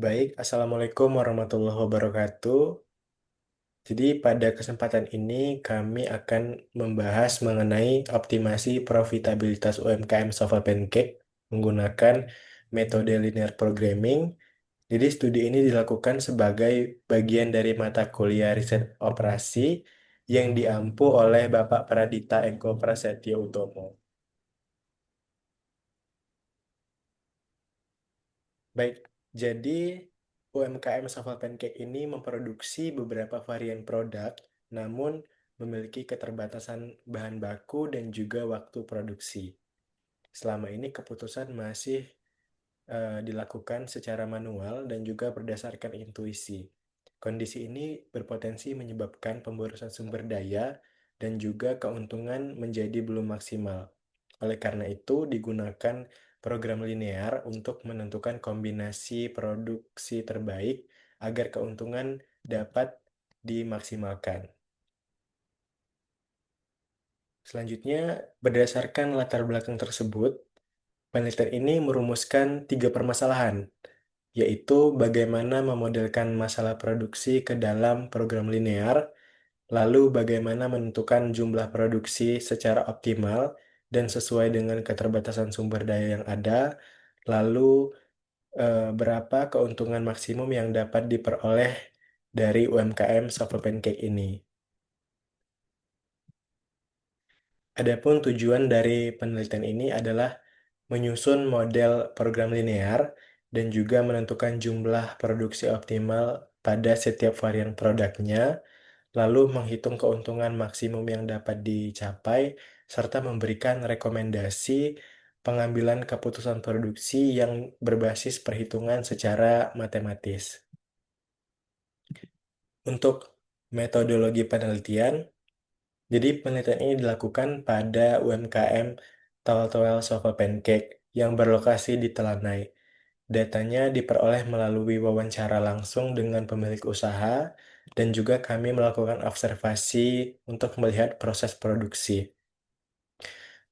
Baik, Assalamualaikum warahmatullahi wabarakatuh. Jadi pada kesempatan ini kami akan membahas mengenai optimasi profitabilitas UMKM Sofa Pancake menggunakan metode linear programming. Jadi studi ini dilakukan sebagai bagian dari mata kuliah riset operasi yang diampu oleh Bapak Pradita Eko Prasetyo Utomo. Baik, jadi UMKM Shuffle Pancake ini memproduksi beberapa varian produk, namun memiliki keterbatasan bahan baku dan juga waktu produksi. Selama ini keputusan masih dilakukan secara manual dan juga berdasarkan intuisi. Kondisi ini berpotensi menyebabkan pemborosan sumber daya dan juga keuntungan menjadi belum maksimal. Oleh karena itu, digunakan program linear untuk menentukan kombinasi produksi terbaik agar keuntungan dapat dimaksimalkan. Selanjutnya, berdasarkan latar belakang tersebut, penelitian ini merumuskan tiga permasalahan, yaitu bagaimana memodelkan masalah produksi ke dalam program linear, lalu bagaimana menentukan jumlah produksi secara optimal dan sesuai dengan keterbatasan sumber daya yang ada, lalu berapa keuntungan maksimum yang dapat diperoleh dari UMKM Sofa Pancake ini. Adapun tujuan dari penelitian ini adalah menyusun model program linear dan juga menentukan jumlah produksi optimal pada setiap varian produknya, lalu menghitung keuntungan maksimum yang dapat dicapai, serta memberikan rekomendasi pengambilan keputusan produksi yang berbasis perhitungan secara matematis. Untuk metodologi penelitian, jadi penelitian ini dilakukan pada UMKM Towel-Towel Sofa Pancake yang berlokasi di Telanai. Datanya diperoleh melalui wawancara langsung dengan pemilik usaha dan juga kami melakukan observasi untuk melihat proses produksi.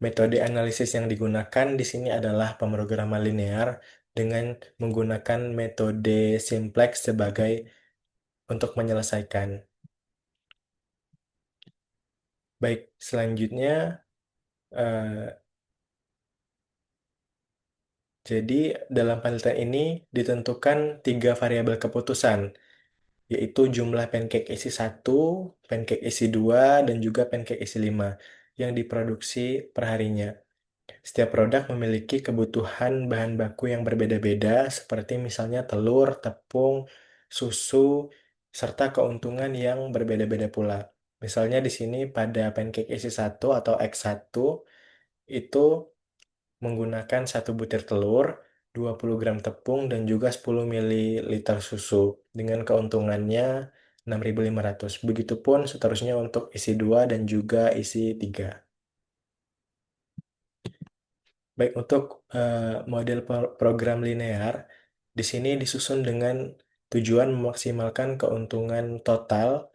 Metode analisis yang digunakan di sini adalah pemrograman linear dengan menggunakan metode simplex sebagai untuk menyelesaikan. Baik, selanjutnya eh, jadi dalam penelitian ini ditentukan tiga variabel keputusan, yaitu jumlah pancake isi 1, pancake isi 2, dan juga pancake isi 5 yang diproduksi perharinya. Setiap produk memiliki kebutuhan bahan baku yang berbeda-beda, seperti misalnya telur, tepung, susu, serta keuntungan yang berbeda-beda pula. Misalnya di sini pada pancake isi 1 atau X1 itu menggunakan 1 butir telur, 20 gram tepung, dan juga 10 ml susu dengan keuntungannya 6.500. Begitupun seterusnya untuk isi 2 dan juga isi 3. Baik, untuk model program linear, di sini disusun dengan tujuan memaksimalkan keuntungan total.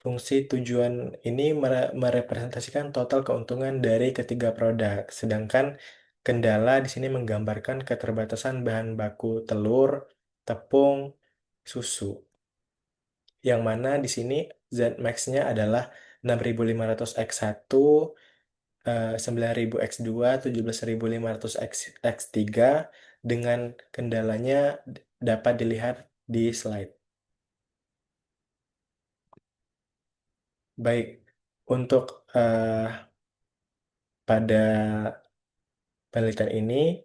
Fungsi tujuan ini merepresentasikan total keuntungan dari ketiga produk, sedangkan kendala di sini menggambarkan keterbatasan bahan baku telur, tepung, susu. Yang mana di sini Zmax-nya adalah 6.500 X1, 9.000 X2, 17.500 X3 dengan kendalanya dapat dilihat di slide. Baik, untuk pada penelitian ini,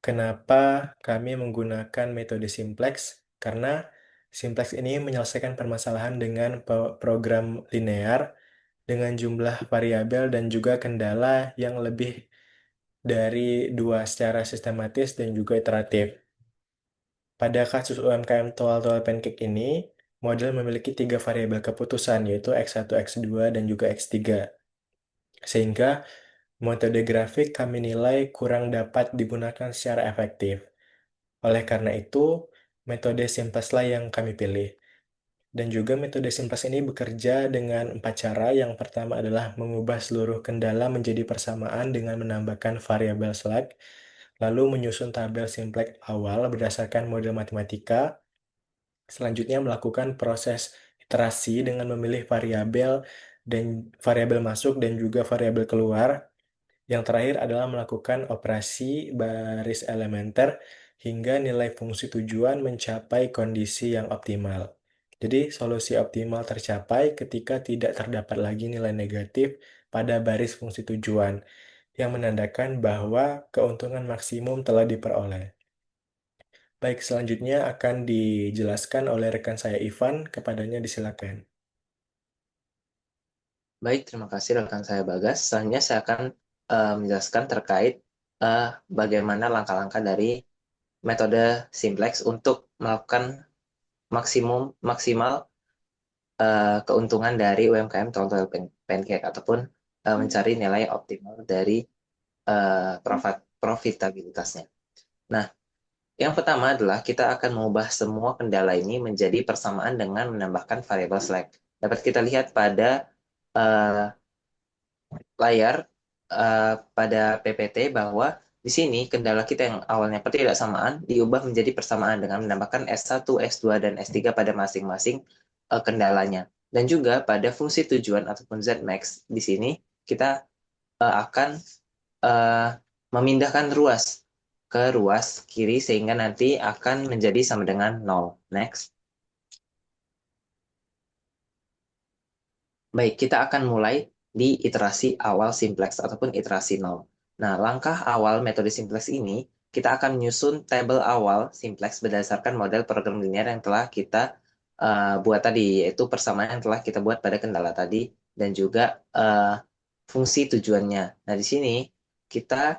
kenapa kami menggunakan metode simplex? Karena simplex ini menyelesaikan permasalahan dengan program linear dengan jumlah variabel dan juga kendala yang lebih dari dua secara sistematis dan juga iteratif. Pada kasus UMKM Toal-Toal Pancake ini, model memiliki tiga variabel keputusan, yaitu X1, X2, dan juga X3. Sehingga metode grafik kami nilai kurang dapat digunakan secara efektif. Oleh karena itu, metode simples lah yang kami pilih. Dan juga metode simples ini bekerja dengan 4 cara. Yang pertama adalah mengubah seluruh kendala menjadi persamaan dengan menambahkan variabel slack. lalu menyusun tabel simplex awal berdasarkan model matematika. Selanjutnya melakukan proses iterasi dengan memilih variabel masuk dan juga variabel keluar. Yang terakhir adalah melakukan operasi baris elementer hingga nilai fungsi tujuan mencapai kondisi yang optimal. Jadi, solusi optimal tercapai ketika tidak terdapat lagi nilai negatif pada baris fungsi tujuan, yang menandakan bahwa keuntungan maksimum telah diperoleh. Baik, selanjutnya akan dijelaskan oleh rekan saya Ivan, kepadanya disilakan. Baik, terima kasih rekan saya Bagas. Selanjutnya saya akan menjelaskan terkait bagaimana langkah-langkah dari metode simplex untuk melakukan maksimal keuntungan dari UMKM Total Pancake ataupun mencari nilai optimal dari profitabilitasnya. Nah, yang pertama adalah kita akan mengubah semua kendala ini menjadi persamaan dengan menambahkan variabel slack. Dapat kita lihat pada uh, layar pada PPT bahwa di sini kendala kita yang awalnya ketidaksamaan diubah menjadi persamaan dengan menambahkan S1, S2, dan S3 pada masing-masing kendalanya. Dan juga pada fungsi tujuan ataupun Zmax di sini kita akan uh, memindahkan ruas ke ruas kiri sehingga nanti akan menjadi sama dengan 0. Next. Baik, kita akan mulai di iterasi awal simplex ataupun iterasi 0. Nah, langkah awal metode simplex ini, kita akan menyusun tabel awal simplex berdasarkan model program linear yang telah kita buat tadi, yaitu persamaan yang telah kita buat pada kendala tadi, dan juga fungsi tujuannya. Nah, di sini kita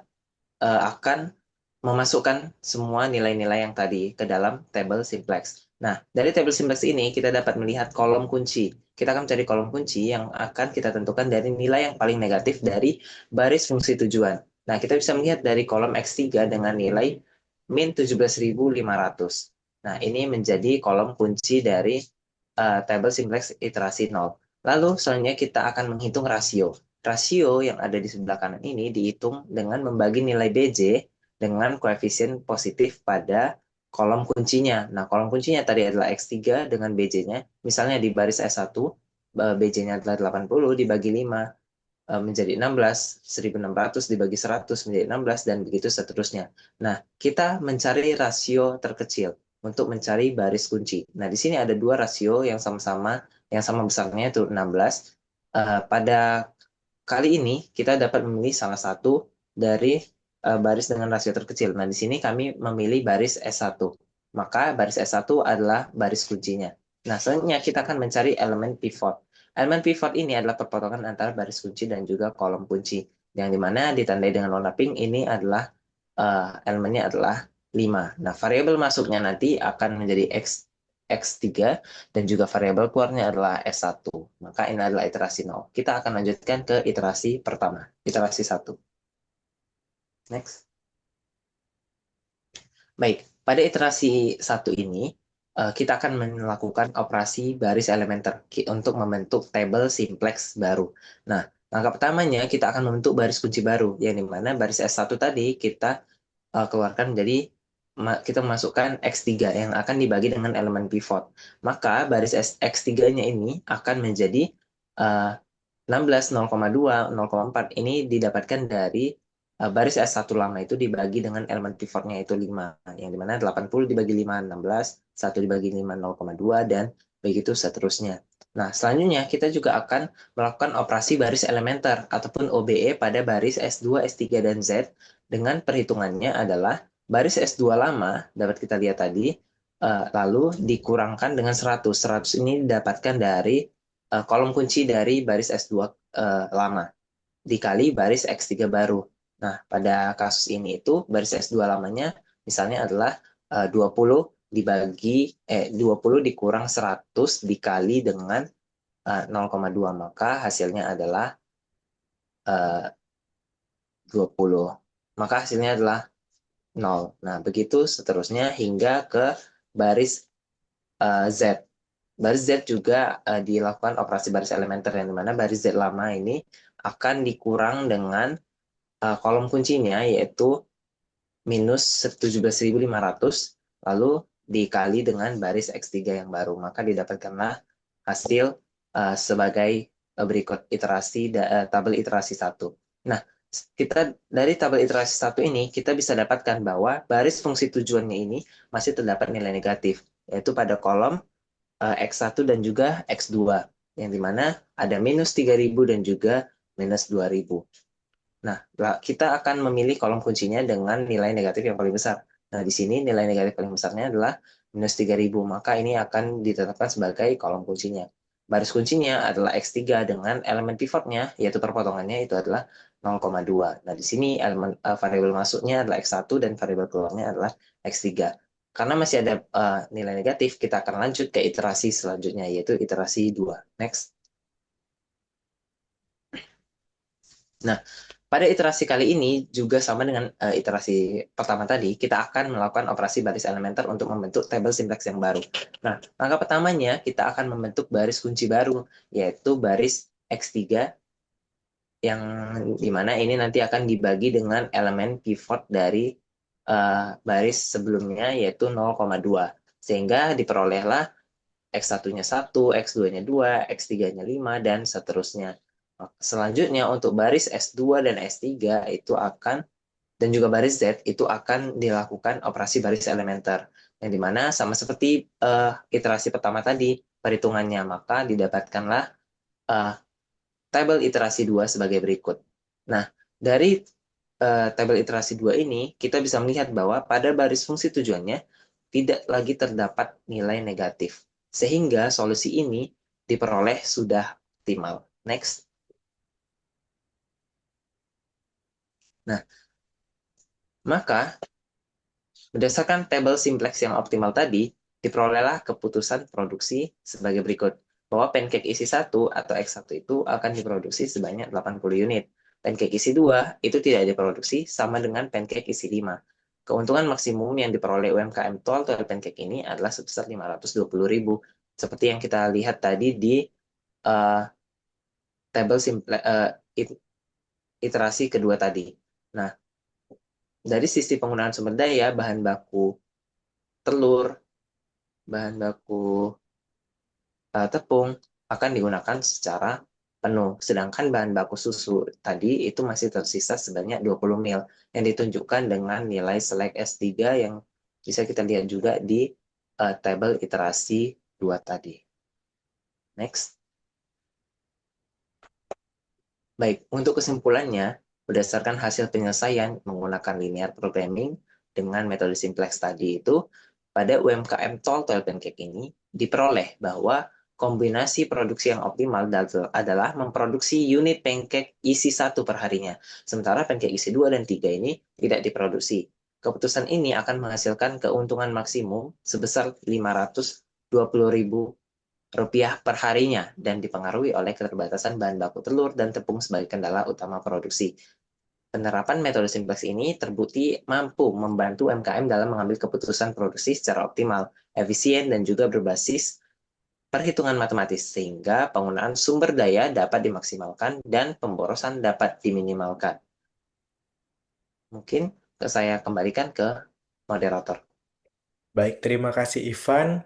akan memasukkan semua nilai-nilai yang tadi ke dalam tabel simplex. Nah, dari tabel simplex ini kita dapat melihat kolom kunci. Kita akan mencari kolom kunci yang akan kita tentukan dari nilai yang paling negatif dari baris fungsi tujuan. Nah, kita bisa melihat dari kolom X3 dengan nilai min 17.500. Nah, ini menjadi kolom kunci dari tabel simplex iterasi 0. Lalu, selanjutnya kita akan menghitung rasio. Rasio yang ada di sebelah kanan ini dihitung dengan membagi nilai BJ dengan koefisien positif pada kolom kuncinya. Nah, kolom kuncinya tadi adalah X3 dengan BJ-nya. Misalnya di baris S1, BJ-nya adalah 80 dibagi 5 menjadi 16, 1600 dibagi 100 menjadi 16, dan begitu seterusnya. Nah, kita mencari rasio terkecil untuk mencari baris kunci. Nah, di sini ada dua rasio yang sama besarnya, yaitu 16. Pada kali ini, kita dapat memilih salah satu dari baris dengan rasio terkecil. Nah, di sini kami memilih baris S1. Maka baris S1 adalah baris kuncinya. Nah, selanjutnya kita akan mencari elemen pivot. Elemen pivot ini adalah perpotongan antara baris kunci dan juga kolom kunci. Yang dimana ditandai dengan warna pink ini adalah elemennya adalah 5. Nah, variabel masuknya nanti akan menjadi X3 dan juga variabel keluarnya adalah S1. Maka ini adalah iterasi 0. Kita akan lanjutkan ke iterasi pertama, iterasi 1. Next. Baik, pada iterasi 1 ini, kita akan melakukan operasi baris elementer untuk membentuk tabel simplex baru. Nah, langkah pertamanya kita akan membentuk baris kunci baru, yang dimana baris S1 tadi kita keluarkan menjadi kita masukkan X3 yang akan dibagi dengan elemen pivot. Maka baris X3-nya ini akan menjadi 16, 0,2, 0,4 ini didapatkan dari baris S1 lama itu dibagi dengan elemen pivotnya itu 5, yang dimana 80 dibagi 5, 16, 1 dibagi 5, 0,2, dan begitu seterusnya. Nah, selanjutnya kita juga akan melakukan operasi baris elementer ataupun OBE pada baris S2, S3, dan Z dengan perhitungannya adalah baris S2 lama, dapat kita lihat tadi, lalu dikurangkan dengan 100. 100 ini didapatkan dari kolom kunci dari baris S2 lama dikali baris X3 baru. Nah, pada kasus ini itu baris S2 lamanya misalnya adalah 20 20 dikurang 100 dikali dengan 0,2, maka hasilnya adalah 20. Maka hasilnya adalah 0. Nah, begitu seterusnya hingga ke baris Z. Baris Z juga dilakukan operasi baris elementer, yang dimana baris Z lama ini akan dikurang dengan kolom kuncinya, yaitu minus 17.500 lalu dikali dengan baris X3 yang baru. Maka didapatkanlah hasil sebagai berikut iterasi tabel iterasi 1. Nah, kita dari tabel iterasi 1 ini kita bisa dapatkan bahwa baris fungsi tujuannya ini masih terdapat nilai negatif, yaitu pada kolom X1 dan juga X2, yang dimana ada minus 3.000 dan juga minus 2.000. Nah, kita akan memilih kolom kuncinya dengan nilai negatif yang paling besar. Nah, di sini nilai negatif paling besarnya adalah minus 3.000, maka ini akan ditetapkan sebagai kolom kuncinya. Baris kuncinya adalah X3 dengan elemen pivotnya, yaitu perpotongannya itu adalah 0,2. Nah, di sini elemen variabel masuknya adalah X1 dan variabel keluarnya adalah X3. Karena masih ada nilai negatif, kita akan lanjut ke iterasi selanjutnya, yaitu iterasi 2. Next. Nah, pada iterasi kali ini juga sama dengan iterasi pertama tadi, kita akan melakukan operasi baris elementer untuk membentuk tabel simplex yang baru. Nah, langkah pertamanya kita akan membentuk baris kunci baru, yaitu baris X3, yang dimana ini nanti akan dibagi dengan elemen pivot dari baris sebelumnya, yaitu 0,2. Sehingga diperolehlah X1-nya 1, X2-nya 2, X3-nya 5, dan seterusnya. Selanjutnya untuk baris S2 dan S3 itu akan, dan juga baris Z itu akan dilakukan operasi baris elementer. Yang dimana sama seperti iterasi pertama tadi, perhitungannya, maka didapatkanlah uh, tabel iterasi 2 sebagai berikut. Nah, dari tabel iterasi 2 ini, kita bisa melihat bahwa pada baris fungsi tujuannya tidak lagi terdapat nilai negatif. Sehingga solusi ini diperoleh sudah optimal. Next. Nah, maka berdasarkan tabel simplex yang optimal tadi, diperolehlah keputusan produksi sebagai berikut. Bahwa pancake isi 1 atau X1 itu akan diproduksi sebanyak 80 unit. Pancake isi 2 itu tidak diproduksi sama dengan pancake isi 5. Keuntungan maksimum yang diperoleh UMKM Tol atau pancake ini adalah sebesar 520.000. Seperti yang kita lihat tadi di uh, tabel iterasi kedua tadi. Nah, dari sisi penggunaan sumber daya, bahan baku telur, bahan baku tepung akan digunakan secara penuh. Sedangkan bahan baku susu tadi itu masih tersisa sebanyak 20 mil yang ditunjukkan dengan nilai select S3 yang bisa kita lihat juga di tabel iterasi 2 tadi. Next. Baik, untuk kesimpulannya, berdasarkan hasil penyelesaian menggunakan linear programming dengan metode simplex tadi itu, pada UMKM Tol Toil Pancake ini diperoleh bahwa kombinasi produksi yang optimal adalah memproduksi unit pancake isi 1 per harinya, sementara pancake isi 2 dan 3 ini tidak diproduksi. Keputusan ini akan menghasilkan keuntungan maksimum sebesar 520.000 rupiah per harinya dan dipengaruhi oleh keterbatasan bahan baku telur dan tepung sebagai kendala utama produksi. Penerapan metode simplex ini terbukti mampu membantu UMKM dalam mengambil keputusan produksi secara optimal, efisien, dan juga berbasis perhitungan matematis, sehingga penggunaan sumber daya dapat dimaksimalkan dan pemborosan dapat diminimalkan. Mungkin saya kembalikan ke moderator. Baik, terima kasih Ivan.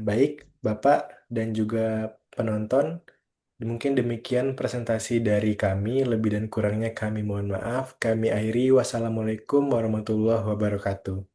Baik, Bapak dan juga penonton. Mungkin demikian presentasi dari kami. Lebih dan kurangnya kami mohon maaf. Kami akhiri. Wassalamualaikum warahmatullahi wabarakatuh.